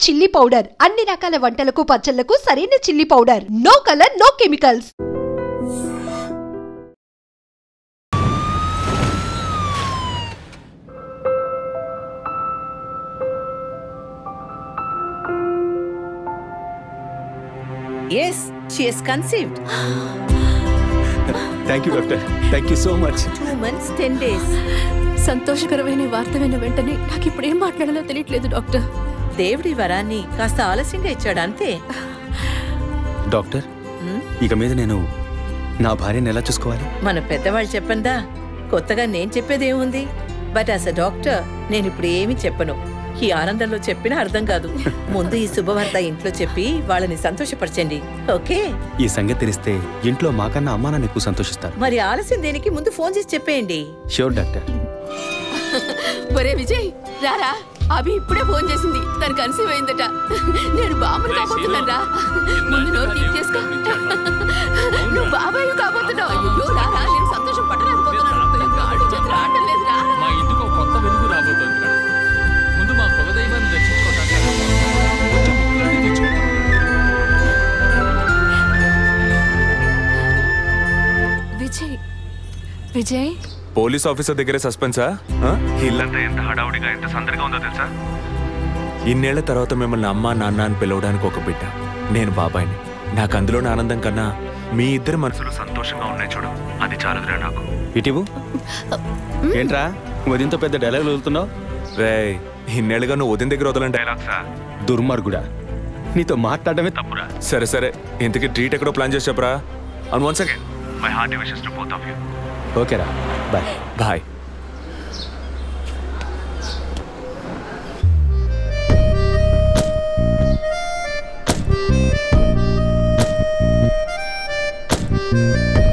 Chilli powder అన్ని రకాల వంటలకు పచ్చళ్లకు సరైన chilli powder. No colour no chemicals. Yes, she is conceived. Thank you, doctor. Thank you so much. 2 months, 10 days. సంతోషకరమైన వార్త విన్న వెంటనే నాకు ఇప్పుడు ఏం మాట్లాడాలో తెలియట్లేదు డాక్టర్. దేవుడి వరాన్ని కాస్త ఆలస్యంగా ఇచ్చాడు అంతే. డాక్టర్, ఇక మీద నేను నా భార్యను ఎలా చూసుకోవాలి? మన పెద్దవాళ్ళు చెప్పందా, కొత్తగా నేను చెప్పేదేముంది. బట్ యాస్ అ డాక్టర్ నేను ఇప్పుడు ఏమీ చెప్పను. ఈ ఆనందంలో చెప్పినా అర్థం కాదు. ముందు ఈ శుభవార్త ఇంట్లో చెప్పి వాళ్ళని సంతోషపరచండి, ఓకే? ఈ సంగతి తెలిస్తే ఇంట్లో మాకన్నా అమ్మా నాన్న ఎక్కువ సంతోషిస్తారు. మరి ఆలస్యం దేనికి, ముందు ఫోన్ చేసి చెప్పేయండి. Sure doctor. ఒరే విజయ్ రారా, అభి ఇప్పుడే ఫోన్ చేసింది, తను కన్సీవ్ అయిందట. నేను బాబుని కాబోతున్నాను రా. ముందు నోరు తీపి చేసుకో. నువ్వు బాబాయ్ కాబోతున్నావు. అయ్యో రారా, నేను సంతోషం పట్టలేకపోతున్నాను. గాడి చేతులు ఆడటం లేదు రా. మా ఇంటికి ఒక కొత్త వెలుగు రాబోతోంది కదా. ముందు మా కులదైవాన్ని దర్శించుకోవడానికి విజయ్ విజయ్ పోలీస్ ఆఫీసర్ దగ్గరే సస్పెన్సా? ఇల్లంతా ఎంత హడావుడిగా ఎంత సందడిగా ఉందో తెలుసా? ఇన్నేళ్ల తర్వాత మిమ్మల్ని అమ్మా నాన్న అని పిలవడానికి ఒక బిడ్డ, నేను బాబాయిని. నాకు అందులోని ఆనందం కన్నా మీ ఇద్దరు మనసులు సంతోషంగా ఉన్నాయి చూడు, అది చాలదురా నాకు. ఇటీవు ఏంట్రా వదింతో పెద్ద డైలాగ్ వదులుతున్నావు? రే, ఇన్నేళ్ళుగా నువ్వు ఉదయం దగ్గర వదలని డైలాగ్సా? దుర్మార్గుడా, నీతో మాట్లాడమే తప్పురా. సరే సరే, ఇంతకీ ట్రీట్ ఎక్కడో ప్లాన్ చేసి చెప్పరా? And once again my hearty wishes to both of you. ఓకేరా, బాయ్ బాయ్.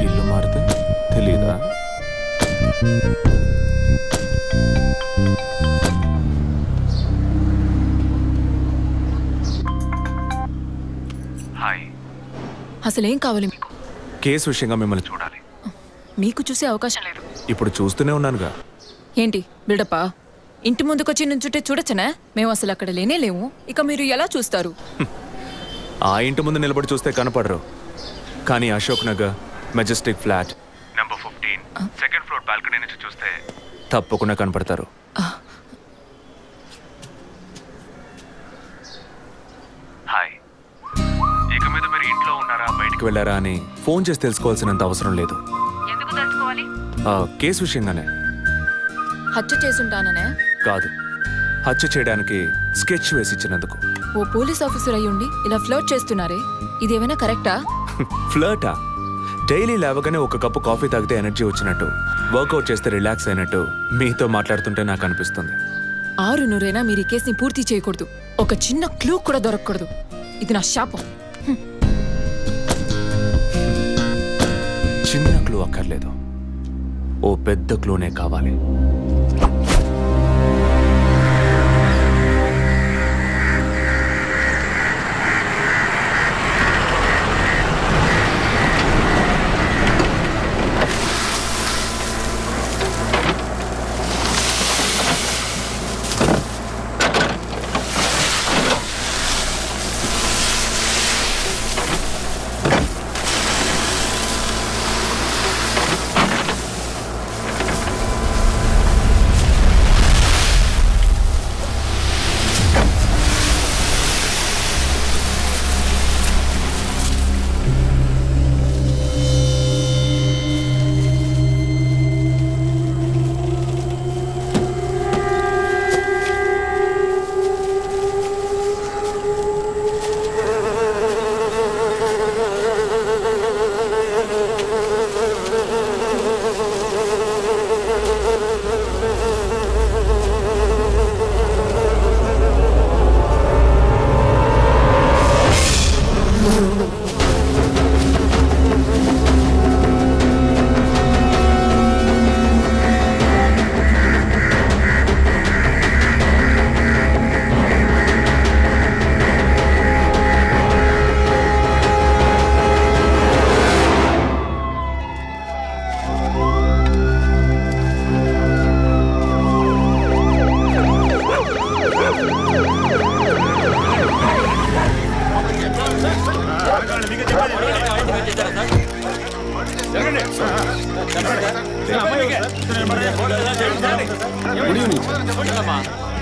ఇల్లు మారితే తెలీదా? హాయ్. అసలేం కావాలి మీకు? కేసు విషయంగా మిమ్మల్ని చూడాలి. మీకు చూసే అవకాశం లేదు. ఇప్పుడు చూస్తూనే ఉన్నానుగా. ఏంటి బిల్డప్పా? ఇంటి ముందుకొచ్చి నుంచుంటే చూడొచ్చనా? మేము అసలు అక్కడ లేనే లేము, ఇక మీరు ఎలా చూస్తారు? ఆ ఇంటి ముందు నిలబడి చూస్తే కనపడరు, కానీ Ashok Nagar Majestic flat number 15 second floor balcony నుంచి చూస్తే తప్పకుండా కనపడతారు. హాయ్. ఇక మీద మీరు ఇంట్లో ఉన్నారా బయటికి వెళ్ళారా అని ఫోన్ చేసి తెలుసుకోవాల్సినంత అవసరం లేదు. ఎందుకు తెలుసుకోవాలి? కేసు విషయంగానే. హత్య చేసుంటాననే కాదు, హత్య చేయడానికి స్కెచ్ వేసి ఇచ్చినందుకు. ఓ పోలీస్ ఆఫీసర్ అయ్యుండి ఇలా ఫ్లర్ట్ చేస్తున్నారే, ఇదేమైనా కరెక్టా? ఫ్లర్టా? డైలీ లేవగానే ఒక కప్పు కాఫీ తాగితే ఎనర్జీ వచ్చినట్టు, వర్కౌట్ చేస్తే రిలాక్స్ అయినట్టు మీతో మాట్లాడుతుంటే నాకు అనిపిస్తుంది. 6 మీరు ఈ కేసుని పూర్తి చేయకూడదు, ఒక చిన్న క్లూ కూడా దొరకకూడదు. ఇది నా శాపం. చిన్న క్లూ అక్కర్లేదు, ఓ పెద్ద క్లూనే కావాలి.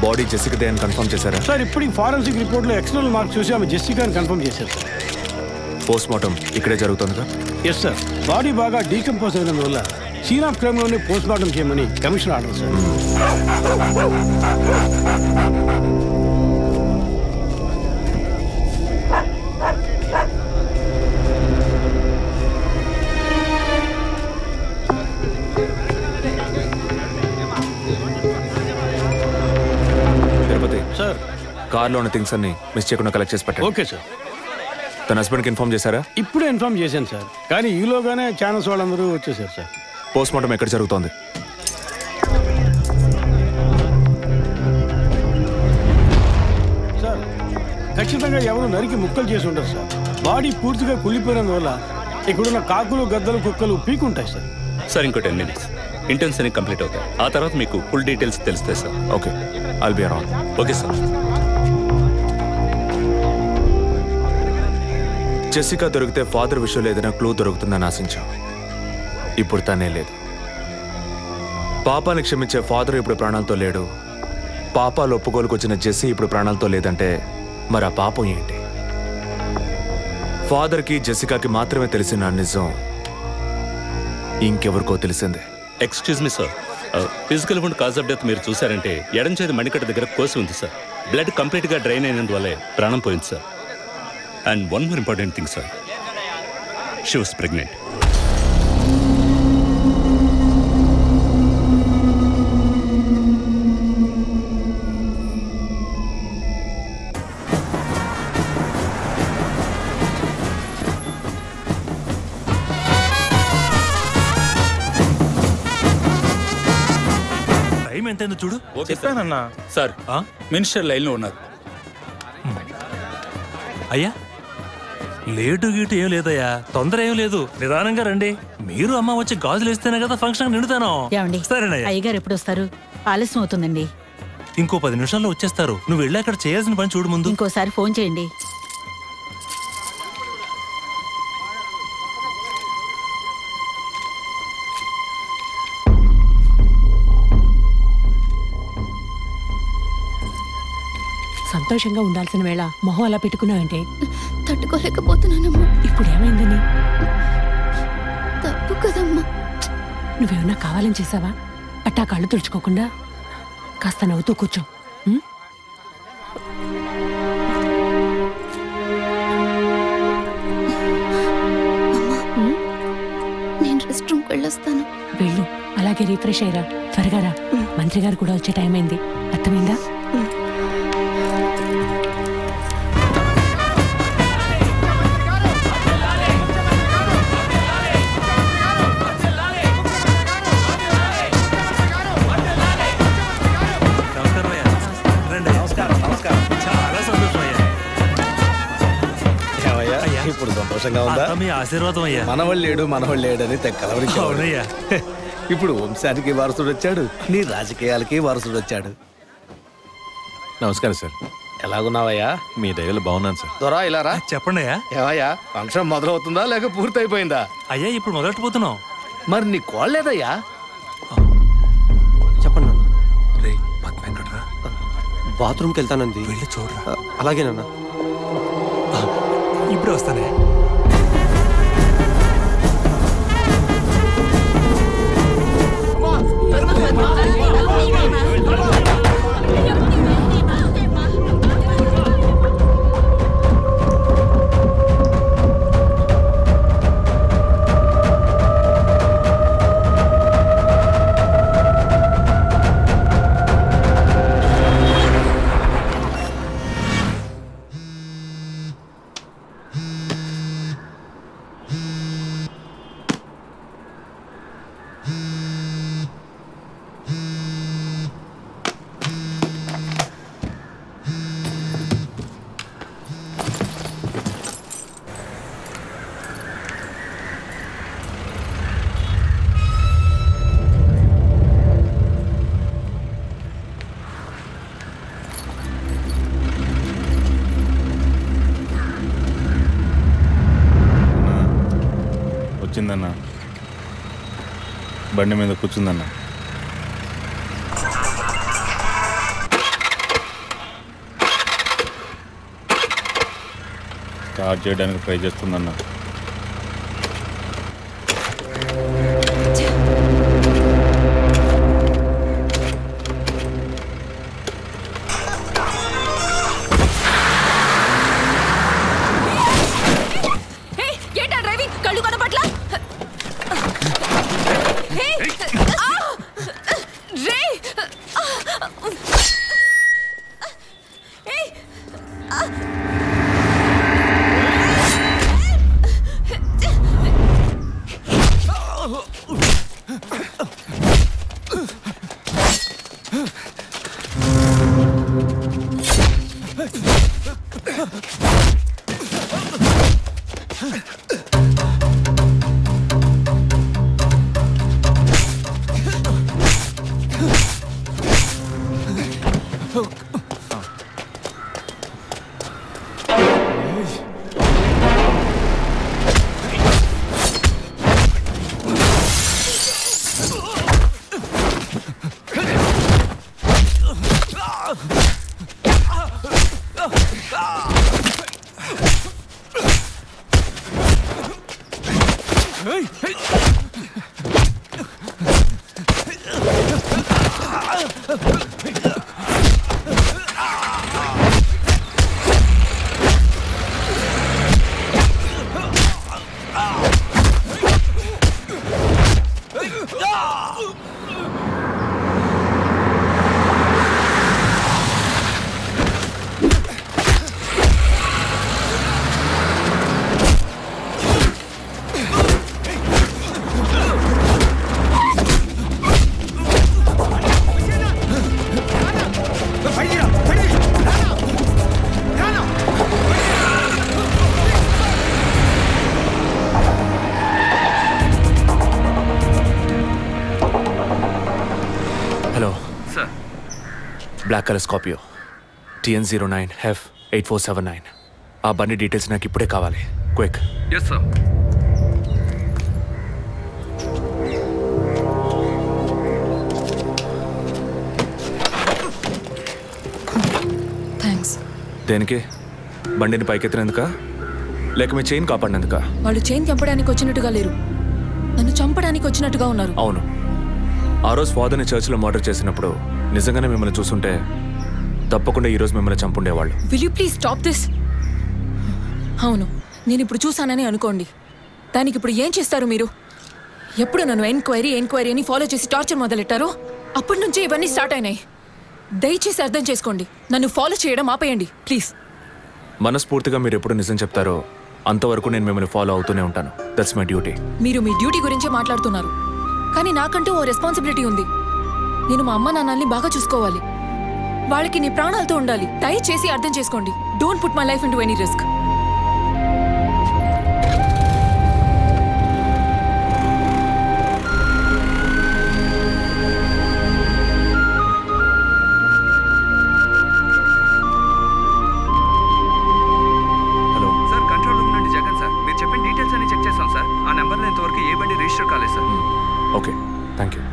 బాడీ జెసికాదే అని కన్ఫర్మ్ చేశారా? సార్ ఇప్పుడు ఫారెన్సిక్ రిపోర్ట్లో ఎక్స్టర్నల్ మార్క్స్ చూసి ఆమె జెసికా అని కన్ఫర్మ్ చేశారు సార్. పోస్ట్ మార్టం ఇక్కడే జరుగుతుందిగా? Yes sir. బాడీ బాగా డీకంపోజ్ అయినందువల్ల సీన్ ఆఫ్ క్రైమ్లోనే పోస్ట్ మార్టం చేయమని కమిషన్ ఆర్డర్ సార్. సార్ కార్లో ఉన్న థింగ్స్ అన్ని మిస్ చేయకుండా కలెక్ట్ చేసి పెట్టండి. Okay sir. తన హస్బెండ్కి ఇన్ఫార్మ్ చేశారా? ఇప్పుడే ఇన్ఫార్మ్ చేశాను సార్, కానీ ఈలోగానే ఛానల్స్ వాళ్ళందరూ వచ్చేసారు సార్. పోస్ట్ మార్టం ఎక్కడ జరుగుతోంది? సార్ ఖచ్చితంగా ఎవరు నరికి ముక్కలు చేసి ఉంటారు సార్. బాడీ పూర్తిగా కుళ్ళిపోయినందువల్ల ఇక్కడున్న కాకులు గద్దలు కుక్కలు పీకుంటాయి సార్. సార్ ఇంకో 10 minutes ఇంటెన్స్ అన్ని కంప్లీట్ అవుతాయి. ఆ తర్వాత మీకు ఫుల్ డీటెయిల్స్ తెలుస్తాయి sir. Okay, I'll be around. Okay sir. Jessica దొరికితే ఫాదర్ విషయంలో ఏదైనా క్లూ దొరుకుతుందని ఆశించాం. ఇప్పుడు తనే లేదు. పాపాన్ని క్షమించే ఫాదర్ ఇప్పుడు ప్రాణాలతో లేడు. పాపాలు ఒప్పుకోలుకు వచ్చిన జెస్సీ ఇప్పుడు ప్రాణాలతో లేదంటే మరి ఆ పాపం ఏంటి? ఫాదర్కి జెసికాకి మాత్రమే తెలిసిన నిజం ఇంకెవరికో తెలిసిందే. Excuse me sir, physical wound cause of death మీరు చూసారంటే ఎడం చేతి మణికట్ట దగ్గర కోసి ఉంది సార్. బ్లడ్ కంప్లీట్గా డ్రైన్ అయినందువల్లే ప్రాణం పోయింది సార్. And one more important thing sir, she was pregnant. ఎంతైందో చూడు. చెప్పానన్నా. సార్ మినిస్టర్ లైన్లో ఉన్నారు. అయ్యా లేటు గీటు ఏం లేదయ్యా, తొందర ఏం లేదు, నిదానంగా రండి. మీరు అమ్మ వచ్చి గాజులు వేస్తేనే కదా ఫంక్షన్ నిండుతాను. సరేనయ్యా. అయ్యగారు ఎప్పుడు వస్తారు? ఆలస్యం అవుతుందండి. ఇంకో 10 నిమిషాల్లో వచ్చేస్తారు. నువ్వు వెళ్ళి అక్కడ చేయాల్సిన పని చూడు ముందు. ఇంకోసారి ఫోన్ చేయండి. సంతోషంగా ఉండాల్సిన వేళ మొహం అలా పెట్టుకున్నావంటే? తట్టుకోలేకపోతున్నానమ్మా. ఇప్పుడు ఏమైందని? తప్పు కదమ్మా. నువ్వేమన్నా కావాలని చేసావా? అట్టా కళ్ళు తుడుచుకోకుండా కాస్త నవ్వుతూ కూర్చో. నేను రెస్ట్ రూమ్కి వెళ్ళొస్తాను. వెళ్ళు, అలాగే రిఫ్రెష్ అయ్యరా. త్వరగా రా, మంత్రి గారు కూడా వచ్చే టైం అయింది. అర్థమైందా? ఇప్పుడు సంతోషంగా ఉందా? మీ ఆశీర్వాదం అయ్యా. మనవాళ్ళు లేడు అని తెక్కలవరించాడు. ఇప్పుడు వంశానికి వారసుడు వచ్చాడు, నీ రాజకీయాలకి వారసుడు వచ్చాడు. నమస్కారం సార్. ఎలాగున్నావయ్యా? మీ దయలో బాగున్నాను సార్. దొరా ఇలా రా. చెప్పండి అయ్యా. ఏవయ్యా ఫంక్షన్ మొదలవుతుందా లేక పూర్తయిపోయిందా? అయ్యా ఇప్పుడు మొదలెట్టబోతున్నాం. మరి నీ కోళ్ళేదయ్యా? చెప్పండి నాన్న. రే పద్మ ఎక్కడరా? బాత్రూమ్కి వెళ్తానంది. వెళ్ళి చూడరా. అలాగేనన్నా. ఇప్పుడు వస్తానే. వచ్చిందన్న, బండి మీద కూర్చుందన్న. స్టార్ట్ చేయడానికి ట్రై చేస్తుందన్నా. Black colour Scorpio TN09F8479. ఆ బండి డీటెయిల్స్ నాకు ఇప్పుడే కావాలి. క్విక్. Yes sir. థ్యాంక్స్. దేనికి? బండిని పైకెత్తినందుక లేక మీ చైన్ కాపాడినందుక? వాళ్ళు చైన్ చంపడానికి వచ్చినట్టుగా లేరు, నన్ను చంపడానికి వచ్చినట్టుగా ఉన్నారు. అవును, ఆ రోజు ఫాదర్ని చర్చ్లో మర్డర్ చేసినప్పుడు నిజంగానే మిమ్మల్ని చూసుంటే తప్పకుండా ఈరోజు మిమ్మల్ని చంపుండేవాళ్ళు. Will you please stop this? అవును, నేను ఇప్పుడు చూసానని అనుకోండి, దానికి ఇప్పుడు ఏం చేస్తారు మీరు? ఎప్పుడు నన్ను ఎంక్వైరీ అని ఫాలో చేసి టార్చర్ మొదలెట్టారో అప్పటి నుంచే ఇవన్నీ స్టార్ట్ అయినాయి. దయచేసి అర్థం చేసుకోండి, నన్ను ఫాలో చేయడం ఆపేయండి ప్లీజ్. మనస్ఫూర్తిగా మీరు ఎప్పుడు నిజం చెప్తారో అంతవరకు నేను మిమ్మల్ని ఫాలో అవుతూనే ఉంటాను. That's my duty. మీరు మీ డ్యూటీ గురించే మాట్లాడుతున్నారు, కానీ నాకంటూ ఓ రెస్పాన్సిబిలిటీ ఉంది. నేను మా అమ్మ నాన్నల్ని బాగా చూసుకోవాలి, వాళ్ళకి నీ ప్రాణాలతో ఉండాలి. దయచేసి అర్థం చేసుకోండి. Don't put my life into any risk. Hello sir, control room నుండి జగన్ సార్. మీరు చెప్పిన డీటెయిల్స్ అన్ని చెక్ చేశాం సార్. ఆ నెంబర్లో ఇంతవరకు ఏ బండి రిజిస్టర్ కాలేదు సార్. Okay, thank you.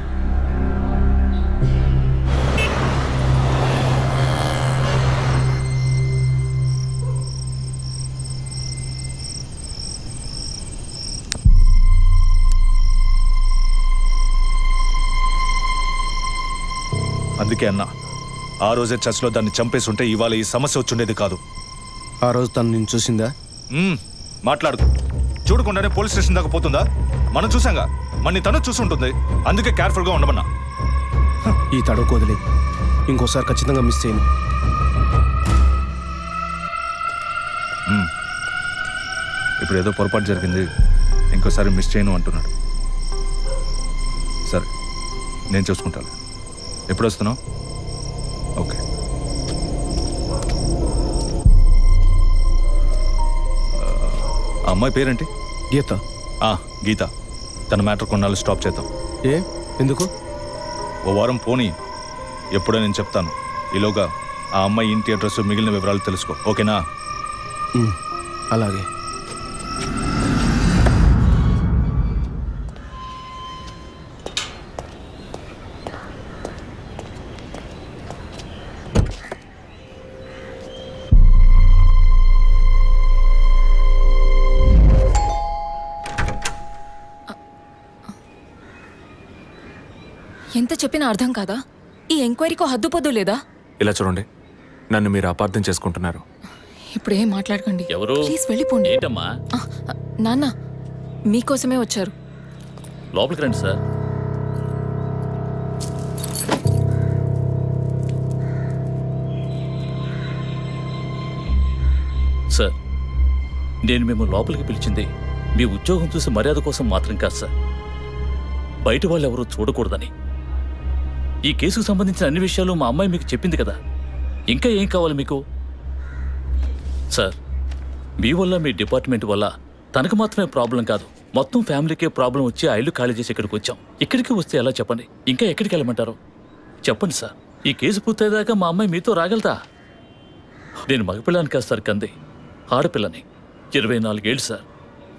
అందుకే అన్నా, ఆ రోజే చర్చ్లో దాన్ని చంపేసి ఉంటే ఇవాళ ఈ సమస్య వచ్చుండేది కాదు. ఆ రోజు తను నేను చూసిందా? మాట్లాడుకు. చూడకుండానే పోలీస్ స్టేషన్ దాకా పోతుందా? మనం చూసాంగా, మన తను చూసుంటుంది. అందుకే కేర్ఫుల్గా ఉండమన్నా. ఈ తడవ వదిలే, ఇంకోసారి ఖచ్చితంగా మిస్ చేయను. ఇప్పుడు ఏదో పొరపాటు జరిగింది, ఇంకోసారి మిస్ చేయను అంటున్నాడు. సరే, నేను చూసుకుంటాను. ఎప్పుడు వస్తున్నావు? ఓకే. ఆ అమ్మాయి పేరేంటి? గీత. గీత. తన మ్యాటర్ కొన్నాళ్ళు స్టాప్ చేద్దాం. ఎందుకు? ఓ వారం పోనీ, ఎప్పుడో నేను చెప్తాను. ఈలోగా ఆ అమ్మాయి ఇంటి అడ్రస్, మిగిలిన వివరాలు తెలుసుకో. ఓకేనా? అలాగే. ఎంత చెప్పినా అర్థం కాదా? ఈ ఎంక్వైరీకో హద్దుపొద్దు లేదా? ఇలా చూడండి, నన్ను మీరు అపార్థం చేసుకుంటున్నారు. ఇప్పుడు ఏం మాట్లాడకండి. ఎవరు? ప్లీజ్ వెళ్ళిపోండి. ఏంటమ్మా? నాన్న మీకోసమే వచ్చారు. లోపలికి రండి సార్. సార్, నేను మిమ్మల్ని లోపలికి పిలిచింది మీ ఉద్యోగం చూసి మర్యాద కోసం మాత్రం కాదు సార్, బయట వాళ్ళు ఎవరూ చూడకూడదని. ఈ కేసుకు సంబంధించిన అన్ని విషయాలు మా అమ్మాయి మీకు చెప్పింది కదా, ఇంకా ఏం కావాలి మీకు? సార్, మీ వల్ల మీ డిపార్ట్మెంట్ వల్ల తనకు మాత్రమే ప్రాబ్లం కాదు, మొత్తం ఫ్యామిలీకే ప్రాబ్లం వచ్చి ఆ ఇల్లు ఖాళీ చేసి ఇక్కడికి వచ్చాం. ఇక్కడికి వస్తే ఎలా చెప్పండి? ఇంకా ఎక్కడికి వెళ్ళమంటారు చెప్పండి సార్. ఈ కేసు పూర్తయ్యేదాకా మా అమ్మాయి మీతో రాగలదా? నేను మగపిల్లని కాదు సార్, కంది ఆడపిల్లని. 24 ఏళ్ళు సార్.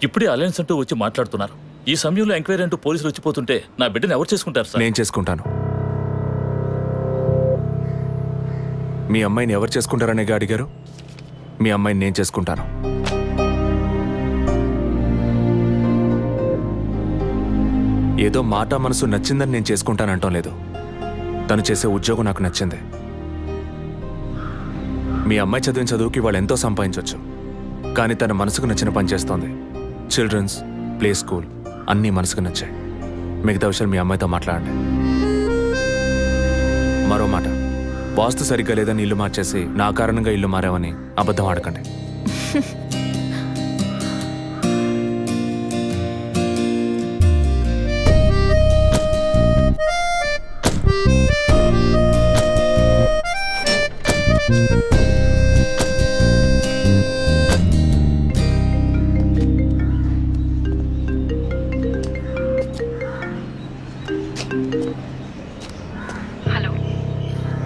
ఇప్పుడే అలయన్స్ అంటూ వచ్చి మాట్లాడుతున్నారు. ఈ సమయంలో ఎంక్వైరీ అంటూ పోలీసులు వచ్చిపోతుంటే నా బిడ్డను ఎవరు చేసుకుంటారు సార్? నేను చేసుకుంటాను. మీ అమ్మాయిని ఎవరు చేసుకుంటారనేగా అడిగారు? మీ అమ్మాయిని నేను చేసుకుంటాను. ఏదో మాట మనసు నచ్చిందని నేను చేసుకుంటానంటాం లేదు. తను చేసే ఉద్యోగం నాకు నచ్చింది. మీ అమ్మాయి చదివిన చదువుకి వాళ్ళు ఎంతో సంపాదించవచ్చు, కానీ తన మనసుకు నచ్చిన పని చేస్తోంది. చిల్డ్రన్స్ ప్లే స్కూల్ అన్నీ మనసుకు నచ్చాయి. మిగతా విషయాలు మీ అమ్మాయితో మాట్లాడండి. మరో మాట, వాస్తు సరిగ్గా లేదని ఇల్లు మార్చేసి నా కారణంగా ఇల్లు మారావని అబద్ధం ఆడకండి.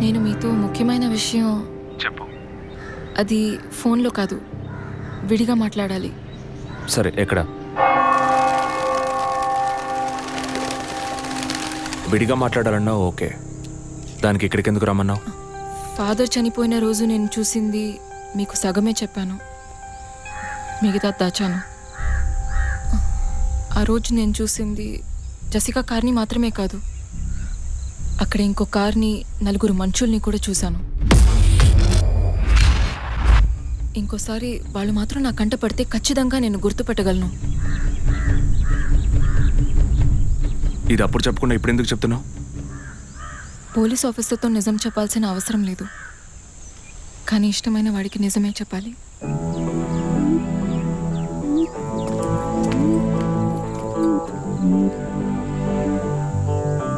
నేను మీతో ముఖ్యమైన విషయం చెప్పు. అది ఫోన్లో కాదు, విడిగా మాట్లాడాలి. సరే, ఎక్కడ? విడిగా మాట్లాడాలన్నా ఓకే, దానికి ఇక్కడికి ఎందుకు రమ్మన్నావు? ఫాదర్ చనిపోయిన రోజు నేను చూసింది మీకు సగమే చెప్పాను, మిగతా దాచాను. ఆ రోజు నేను చూసింది జసికా కార్ని మాత్రమే కాదు, అక్కడ ఇంకో కార్ని, 4 మనుషుల్ని కూడా చూశాను. ఇంకోసారి వాళ్ళు మాత్రం నా కంట పడితే ఖచ్చితంగా నేను గుర్తుపట్టగలను. ఇది అప్పుడు చెప్పకుండా ఇప్పుడు ఎందుకు చెప్తున్నావు? పోలీస్ ఆఫీసర్తో నిజం చెప్పాల్సిన అవసరం లేదు, కానీ ఇష్టమైన వాడికి నిజమే చెప్పాలి.